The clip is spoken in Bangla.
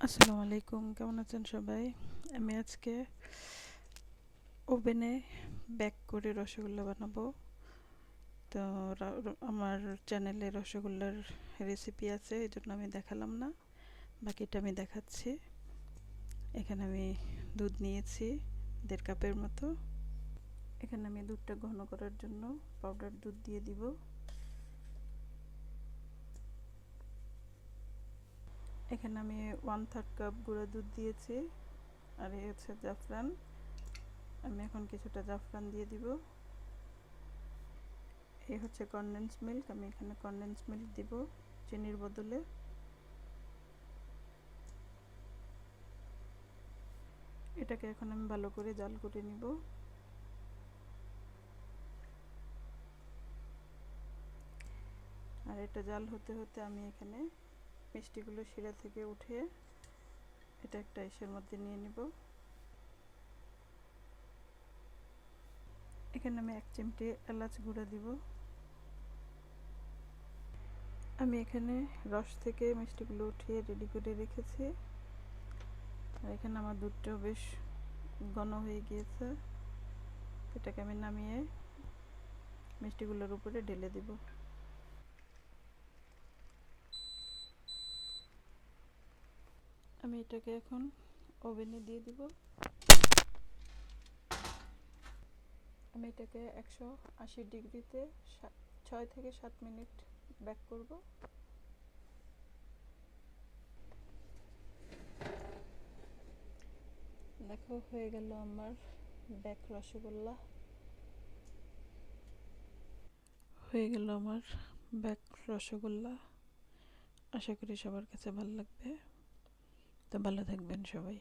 আসসালামু আলাইকুম, কেমন আছেন সবাই? আমি আজকে ওভেনে বেক করে রসগোল্লা বানাবো। তো আমার চ্যানেলে রসগোল্লার রেসিপি আছে, এই জন্য আমি দেখালাম না, বাকিটা আমি দেখাচ্ছি। এখানে আমি দুধ নিয়েছি 1.5 কাপের মতো। এখানে আমি দুধটা ঘন করার জন্য পাউডার দুধ দিয়ে দিব। এখানে আমি 1/3 কাপ গুঁড়া দুধ দিয়েছি, আর এই হচ্ছে জাফরান। আমি এখন কিছুটা জাফরান দিয়ে দিব। এই হচ্ছে কনডেন্স মিল্ক, আমি এখানে কনডেন্স মিল্ক দিব চিনির বদলে। এটাকে এখন আমি ভালো করে জাল করে নিব। আর এটা জাল হতে হতে আমি এখানে মিষ্টিগুলো শিরা থেকে উঠিয়ে এটা একটা ইসের মধ্যে নিয়ে নিব। এখানে আমি 1 চিমটি এলাচ গুঁড়া দিব। আমি এখানে রস থেকে মিষ্টিগুলো উঠিয়ে রেডি করে রেখেছি। আর এখানে আমার দুধটাও বেশ ঘন হয়ে গিয়েছে। এটাকে আমি নামিয়ে মিষ্টিগুলোর উপরে ঢেলে দিব। আমি এটাকে এখন ওভেনে দিয়ে দিব। আমি এটাকে 180 ডিগ্রিতে 6 থেকে 7 মিনিট বেক করব। দেখো, হয়ে গেল আমার বেক রসগোল্লা। হয়ে গেল আমার বেক রসগোল্লা। আশা করি সবার কাছে ভালো লাগবে। তো ভালো থাকবেন সবাই।